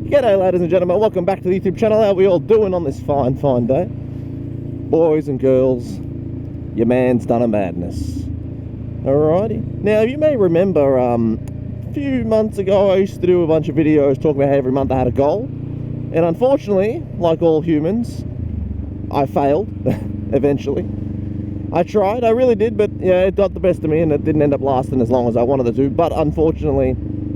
G'day ladies and gentlemen, welcome back to the YouTube channel. How are we all doing on this fine day? Boys and girls, your man's done a madness. Alrighty. Now you may remember a few months ago I used to do a bunch of videos talking about how every month I had a goal. And unfortunately, like all humans, I failed eventually. I tried, I really did, but yeah, it got the best of me and it didn't end up lasting as long as I wanted it to, but unfortunately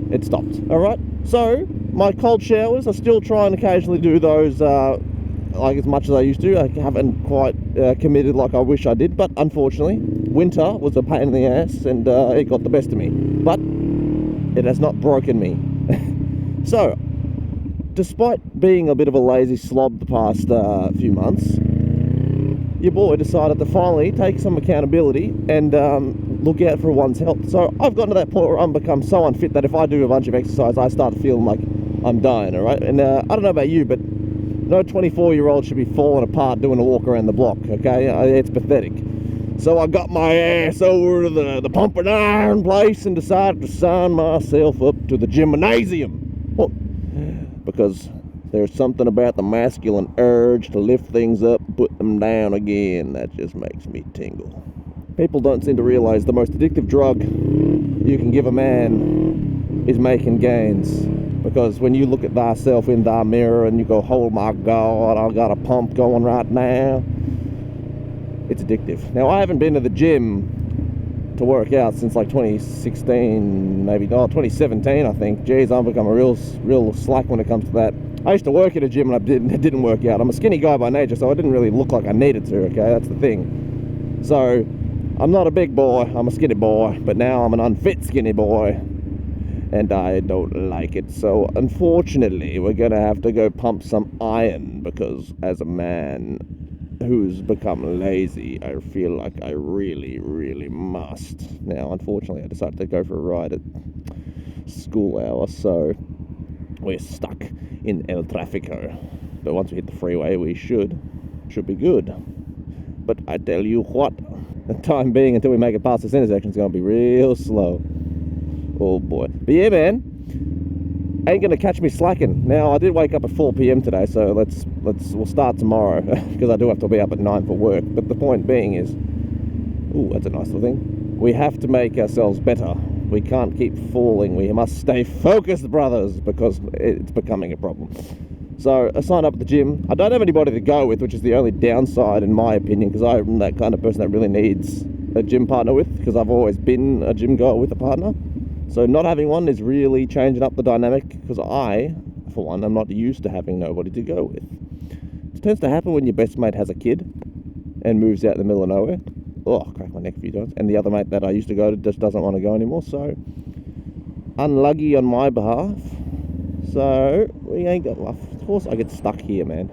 it stopped. Alright, so my cold showers, I still try and occasionally do those like as much as I used to. I haven't quite committed like I wish I did, but unfortunately winter was a pain in the ass and it got the best of me, but it has not broken me. So despite being a bit of a lazy slob the past few months, your boy decided to finally take some accountability and look out for one's health. So I've gotten to that point where I'm become so unfit that if I do a bunch of exercise, I start feeling like I'm dying, all right? And I don't know about you, but no 24-year-old should be falling apart doing a walk around the block, okay? It's pathetic. So I got my ass over to the pump and iron place and decided to sign myself up to the gymnasium. Well, because there's something about the masculine urge to lift things up and put them down again that just makes me tingle. People don't seem to realize the most addictive drug you can give a man is making gains. Because when you look at thyself in thy mirror and you go, oh my God, I got a pump going right now, it's addictive. Now, I haven't been to the gym to work out since like 2016, maybe, 2017, I think. Geez, I've become a real slack when it comes to that. I used to work at a gym and it didn't work out. I'm a skinny guy by nature, so I didn't really look like I needed to, okay? That's the thing. So, I'm not a big boy, I'm a skinny boy, but now I'm an unfit skinny boy, and I don't like it. So, unfortunately, we're gonna have to go pump some iron, because as a man who's become lazy, I feel like I really must. Now, unfortunately, I decided to go for a ride at school hours, so we're stuck in El Tráfico. But once we hit the freeway, we should be good. But I tell you what, the time being until we make it past this intersection is going to be real slow. Oh boy. But yeah, man, ain't gonna catch me slacking. Now, I did wake up at 4 p.m. today, so we'll start tomorrow because I do have to be up at 9 for work. But the point being is, ooh, that's a nice little thing. We have to make ourselves better. We can't keep falling. We must stay focused, brothers, because it's becoming a problem. So I signed up at the gym. I don't have anybody to go with, which is the only downside in my opinion, because I'm that kind of person that really needs a gym partner with, because I've always been a gym goer with a partner. So not having one is really changing up the dynamic, because I, for one, am not used to having nobody to go with. It tends to happen when your best mate has a kid and moves out in the middle of nowhere. Oh, I cracked my neck a few times. And the other mate that I used to go to just doesn't want to go anymore. So, unlucky on my behalf. So, we ain't got... Of course I get stuck here, man.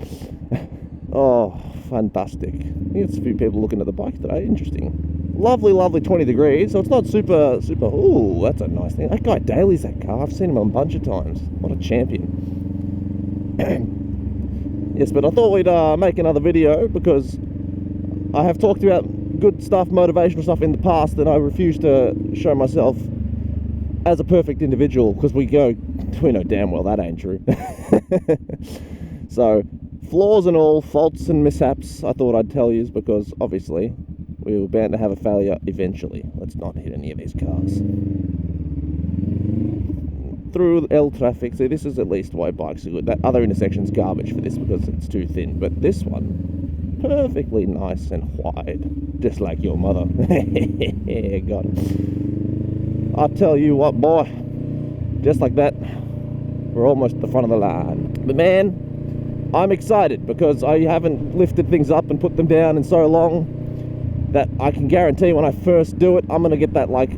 Oh, fantastic. I think there's a few people looking at the bike today. Interesting. Lovely 20 degrees. So it's not super... Ooh, that's a nice thing. That guy Daly's that car. I've seen him a bunch of times. What a champion. Yes, but I thought we'd make another video because I have talked about good stuff, motivational stuff in the past, and I refuse to show myself as a perfect individual, because we know damn well that ain't true. So, flaws and all, faults and mishaps, I thought I'd tell you, because obviously we were bound to have a failure eventually. Let's not hit any of these cars. Through El Traffic, see, this is at least why bikes are good. That other intersection's garbage for this because it's too thin, but this one, perfectly nice and wide, just like your mother. Got it. I'll tell you what, boy, just like that, we're almost at the front of the line. But man, I'm excited because I haven't lifted things up and put them down in so long that I can guarantee when I first do it, I'm going to get that, like,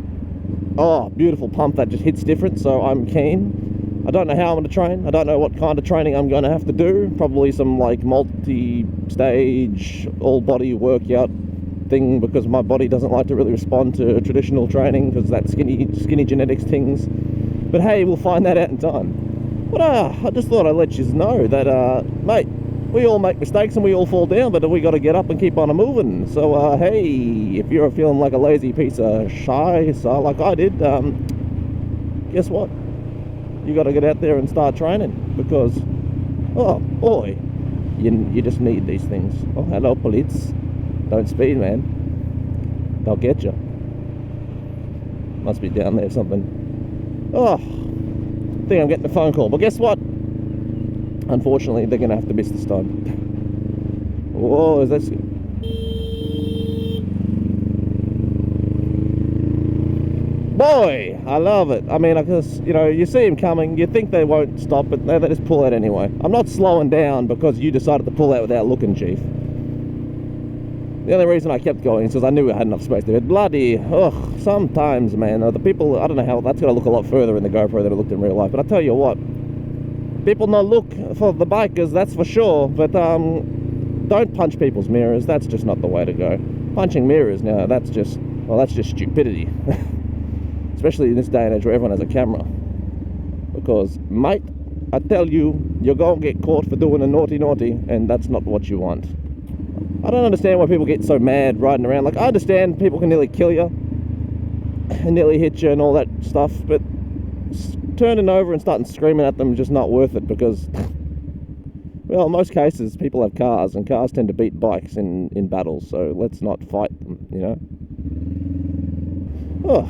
oh, beautiful pump that just hits different, so I'm keen. I don't know how I'm going to train. I don't know what kind of training I'm going to have to do. Probably some, like, multi-stage, all-body workout thing, because my body doesn't like to really respond to traditional training because that skinny genetics things. But hey, we'll find that out in time. But I just thought I'd let you know that, mate, we all make mistakes and we all fall down, but we got to get up and keep on moving. So, hey, if you're feeling like a lazy piece of shite like I did, guess what? you got to get out there and start training, because, oh boy, you just need these things. Oh, hello, police. Don't speed, man. They'll get you. Must be down there something. Oh, I think I'm getting a phone call. But guess what? Unfortunately, they're going to have to miss this time. Whoa, is that... Boy, I love it. I mean, because, you know, you see them coming, you think they won't stop, but they just pull out anyway. I'm not slowing down because you decided to pull out without looking, Chief. The only reason I kept going is because I knew I had enough space to it. Bloody, ugh, sometimes, man, the people, I don't know how, that's going to look a lot further in the GoPro than it looked in real life, but I tell you what, people not look for the bikers, that's for sure, but don't punch people's mirrors. That's just not the way to go. Punching mirrors, now, that's just, well, that's just stupidity. Especially in this day and age where everyone has a camera. Because, mate, I tell you, you're going to get caught for doing a naughty, and that's not what you want. I don't understand why people get so mad riding around. Like, I understand people can nearly kill you and nearly hit you and all that stuff, but turning over and starting screaming at them is just not worth it, because, well, in most cases, people have cars, and cars tend to beat bikes in battles, so let's not fight them, you know? Oh,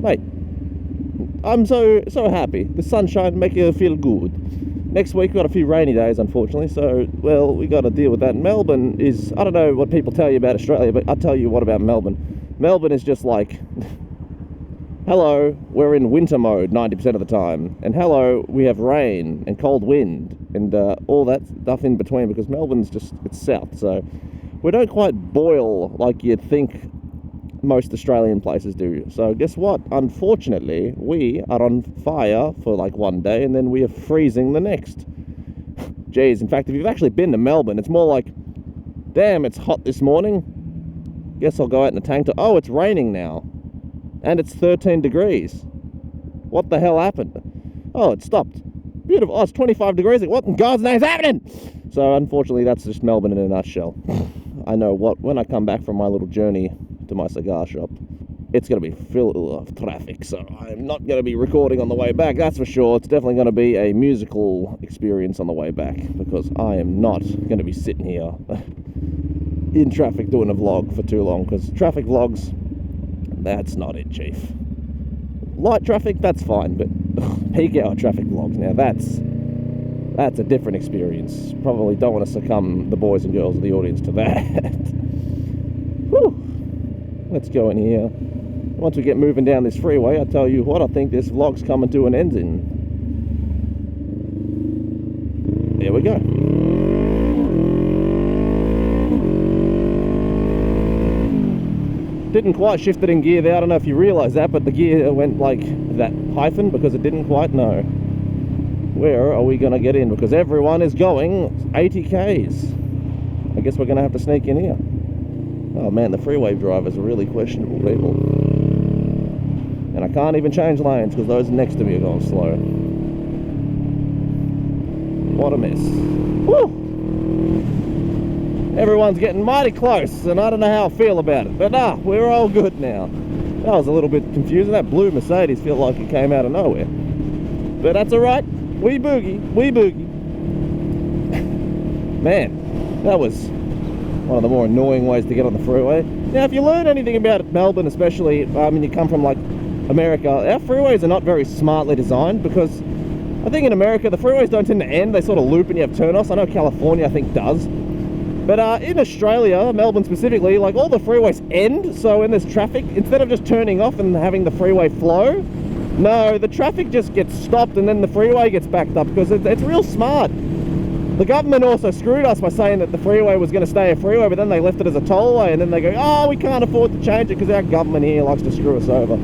mate, I'm so happy. The sunshine make you feel good. Next week, we've got a few rainy days, unfortunately, so, well, we got to deal with that. Melbourne is, I don't know what people tell you about Australia, but I'll tell you what about Melbourne. Melbourne is just like, hello, we're in winter mode 90% of the time, and hello, we have rain and cold wind and all that stuff in between, because Melbourne's just, it's south, so we don't quite boil like you'd think most Australian places do. So guess what? Unfortunately, we are on fire for like one day, and then we are freezing the next. Jeez, in fact, if you've actually been to Melbourne, it's more like, damn, it's hot this morning. Guess I'll go out in the tank to, oh, it's raining now. And it's 13 degrees. What the hell happened? Oh, it stopped. Beautiful. Oh, it's 25 degrees. What in God's name's happening? So, unfortunately, that's just Melbourne in a nutshell. I know what, when I come back from my little journey to my cigar shop, it's going to be full of traffic, so I'm not going to be recording on the way back, that's for sure. It's definitely going to be a musical experience on the way back, because I am not going to be sitting here in traffic doing a vlog for too long, because traffic vlogs, that's not it, Chief. Light traffic, that's fine, but peak hour traffic vlogs, now that's a different experience. Probably don't want to succumb the boys and girls of the audience to that. Whew. Let's go in here. Once we get moving down this freeway, I tell you what, I think this vlog's coming to an end in. There we go. Didn't quite shift it in gear there. I don't know if you realise that, but the gear went like that hyphen because it didn't quite know. Where are we going to get in? Because everyone is going 80 Ks. I guess we're going to have to sneak in here. Oh man, the freeway drivers are really questionable people. And I can't even change lanes because those next to me are going slow. What a mess. Woo! Everyone's getting mighty close, and I don't know how I feel about it. But we're all good now. That was a little bit confusing. That blue Mercedes felt like it came out of nowhere. But that's alright. We boogie. We boogie. Man, that was one of the more annoying ways to get on the freeway. Now, if you learn anything about Melbourne, especially, when you come from, like, America, our freeways are not very smartly designed, because I think in America, the freeways don't tend to end. They sort of loop and you have turn-offs. I know California, I think, does. But in Australia, Melbourne specifically, like, all the freeways end, so when there's traffic, instead of just turning off and having the freeway flow, no, the traffic just gets stopped and then the freeway gets backed up, because it's real smart. The government also screwed us by saying that the freeway was going to stay a freeway, but then they left it as a tollway, and then they go, oh, we can't afford to change it because our government here likes to screw us over.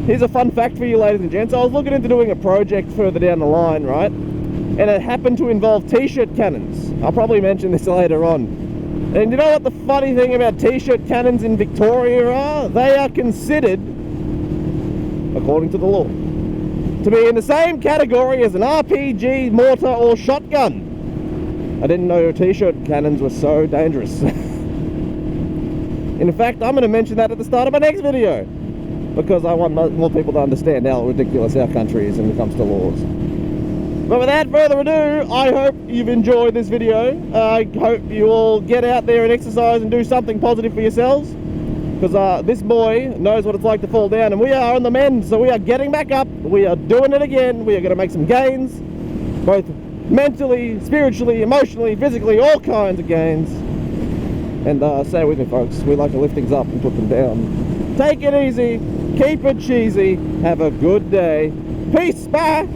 Here's a fun fact for you, ladies and gents. I was looking into doing a project further down the line, right? And it happened to involve t-shirt cannons. I'll probably mention this later on. And you know what the funny thing about t-shirt cannons in Victoria are? They are considered, according to the law, to be in the same category as an RPG, mortar, or shotgun. I didn't know t-shirt cannons were so dangerous. In fact, I'm going to mention that at the start of my next video. because I want more people to understand how ridiculous our country is when it comes to laws. But without further ado, I hope you've enjoyed this video. I hope you all get out there and exercise and do something positive for yourselves, because this boy knows what it's like to fall down, and we are on the mend, so we are getting back up. We are doing it again. We are going to make some gains, both mentally, spiritually, emotionally, physically, all kinds of gains. And say it with me, folks, we like to lift things up and put them down. Take it easy, keep it cheesy, have a good day. Peace, bye!